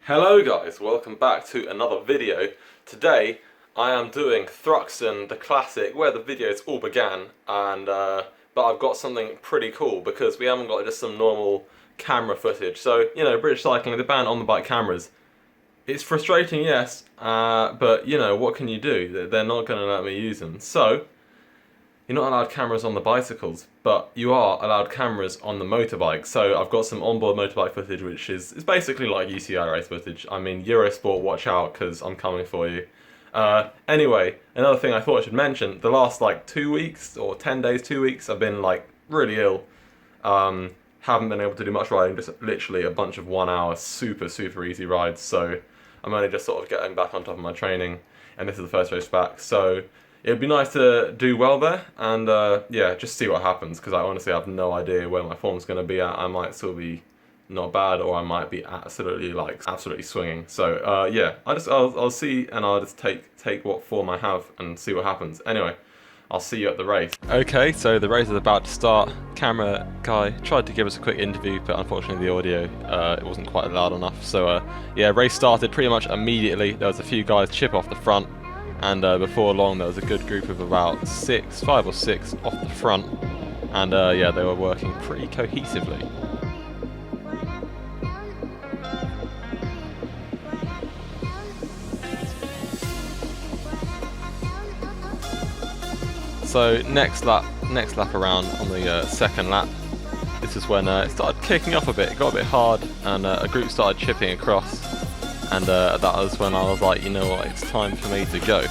Hello guys, welcome back to another video. Today I am doing Thruxton, the classic, where the videos all began, and but I've got something pretty cool because we haven't got just some normal camera footage. So, you know, British Cycling, the ban on the bike cameras. It's frustrating, yes, but you know, what can you do? They're not going to let me use them. So, you're not allowed cameras on the bicycles, but you are allowed cameras on the motorbike. So I've got some onboard motorbike footage, which is basically like UCI race footage. I mean, Eurosport, watch out, because I'm coming for you. Anyway, another thing I thought I should mention, the last like 2 weeks, or 10 days, 2 weeks, I've been like really ill. Haven't been able to do much riding, just literally a bunch of 1 hour, super easy rides. So I'm only just sort of getting back on top of my training, and this is the first race back. So it'd be nice to do well there, and yeah, just see what happens, because I honestly have no idea where my form's going to be at. I might still be not bad, or I might be absolutely swinging. So yeah, I'll see, and I'll just take what form I have and see what happens. Anyway, I'll see you at the race. Okay, so the race is about to start. Camera guy tried to give us a quick interview, but unfortunately the audio it wasn't quite loud enough. So yeah, race started pretty much immediately. There was a few guys chip off the front. And before long there was a good group of about 5 or 6 off the front, and yeah, they were working pretty cohesively. So next lap around on the second lap, this is when it started kicking off a bit. It got a bit hard, and a group started chipping across. And that was when I was like, you know what, it's time for me to go.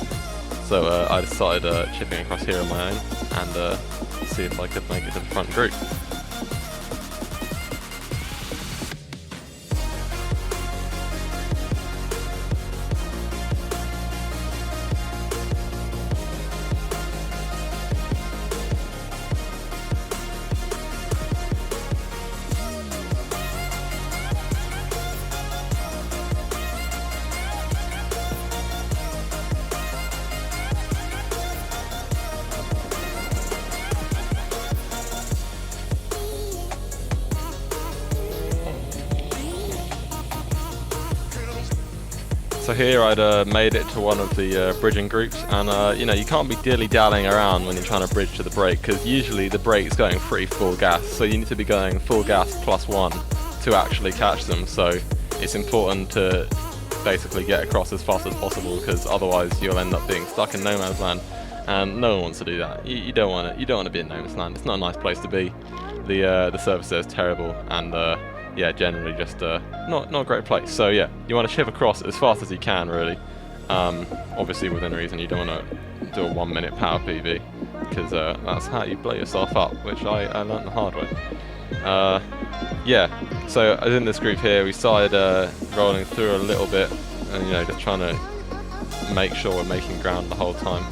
So I decided chipping across here on my own and see if I could make it to the front group. So here I'd made it to one of the bridging groups, and you know, you can't be dilly-dallying around when you're trying to bridge to the brake, because usually the brake's going pretty full gas, so you need to be going full gas +1 to actually catch them. So it's important to basically get across as fast as possible, because otherwise you'll end up being stuck in no man's land, and no one wants to do that. You don't want to be in no man's land. It's not a nice place to be. The service there is terrible, and yeah, generally just not a great place. So yeah, you want to chip across as fast as you can, really. Obviously within reason. You don't want to do a 1 minute power PB, because that's how you blow yourself up, which I learnt the hard way. Yeah, so as in this group here, we started rolling through a little bit, and you know, just trying to make sure we're making ground the whole time.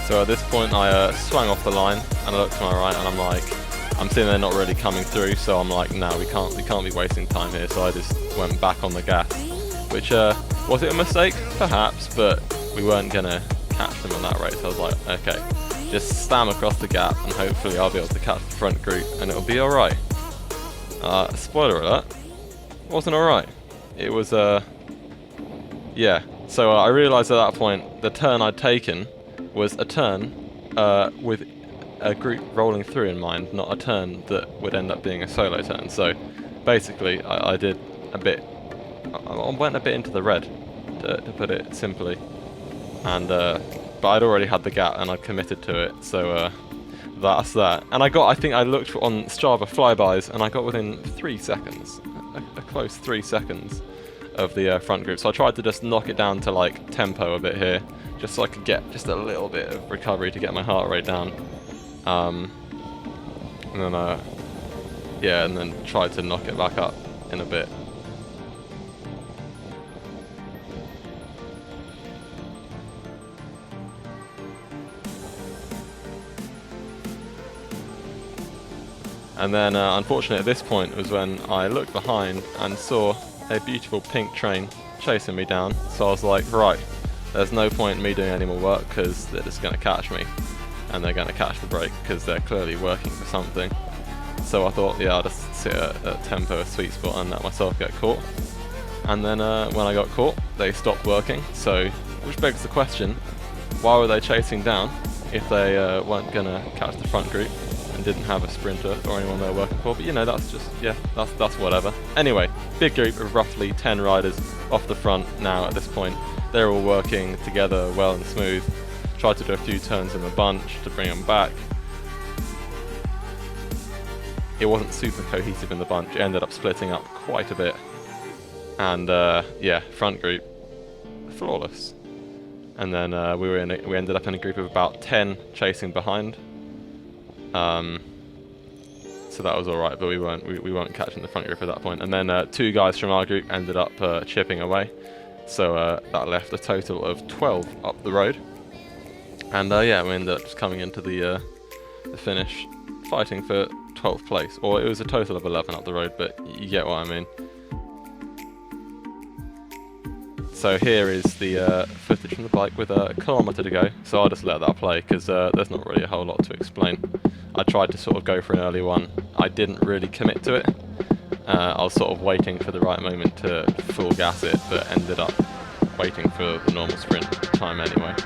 So at this point I swung off the line, and I looked to my right, and I'm seeing they're not really coming through, so I'm like, no, we can't be wasting time here. So I just went back on the gas, which was it a mistake? Perhaps, but we weren't gonna catch them at that rate. So I was like, okay, just slam across the gap, and hopefully I'll be able to catch the front group, and it'll be alright. Spoiler alert, wasn't alright. It was yeah. So I realised at that point the turn I'd taken was a turn with a group rolling through in mind, not a turn that would end up being a solo turn. So basically I did a bit, I went a bit into the red, to put it simply, and but I'd already had the gap and I'd committed to it, so that's that. And I think I looked on Strava flybys, and I got within 3 seconds, a close 3 seconds of the front group. So I tried to just knock it down to like tempo a bit here, just so I could get just a little bit of recovery to get my heart rate down. And then yeah, and then try to knock it back up in a bit. And then unfortunately at this point was when I looked behind and saw a beautiful pink train chasing me down. So I was like, right, there's no point in me doing any more work because they're just going to catch me. And they're going to catch the brake because they're clearly working for something. So I thought, yeah, I'll just sit at tempo, a sweet spot, and let myself get caught. And then when I got caught, they stopped working. So, which begs the question, why were they chasing down if they weren't going to catch the front group and didn't have a sprinter or anyone they were working for? But you know, that's just, yeah, that's whatever. Anyway, big group of roughly 10 riders off the front now at this point. They're all working together well and smooth. Tried to do a few turns in the bunch to bring them back. It wasn't super cohesive in the bunch. It ended up splitting up quite a bit. And yeah, front group, flawless. And then we ended up in a group of about 10 chasing behind. So that was all right, but we weren't catching the front group at that point. And then 2 guys from our group ended up chipping away. So that left a total of 12 up the road. And yeah, we ended up just coming into the finish, fighting for 12th place. Or it was a total of 11 up the road, but you get what I mean. So here is the footage from the bike with a kilometre to go. So I'll just let that play because there's not really a whole lot to explain. I tried to sort of go for an early one. I didn't really commit to it. I was sort of waiting for the right moment to full gas it, but ended up waiting for the normal sprint time anyway.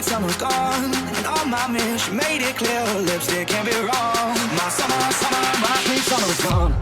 Summer's gone, and on my man, she made it clear her lipstick can't be wrong. My summer, my sweet summer's gone,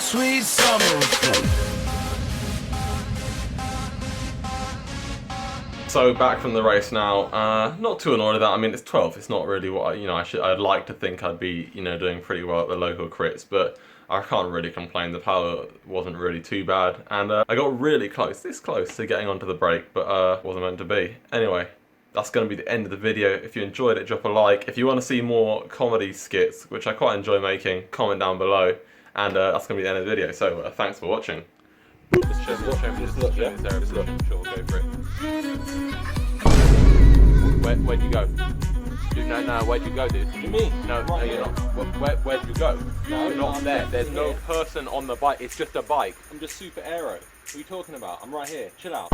sweet summer. So back from the race now. Not too annoyed at that. I mean, it's 12th. It's not really what I'd like to think I'd be doing pretty well at the local crits, but I can't really complain. The power wasn't really too bad, and I got really close, this close to getting onto the break, but wasn't meant to be. Anyway, that's going to be the end of the video. If you enjoyed it, drop a like. If you want to see more comedy skits, which I quite enjoy making, comment down below. And that's going to be the end of the video, so thanks for watching. Just show me, just look, yeah? Just look. Sure, go for it. Where'd you go? Dude, no, where'd you go, dude? What do you mean? No, you're not. Where'd you go? No, you're not there. There's no person on the bike, it's just a bike. I'm just super aero. What are you talking about? I'm right here, chill out.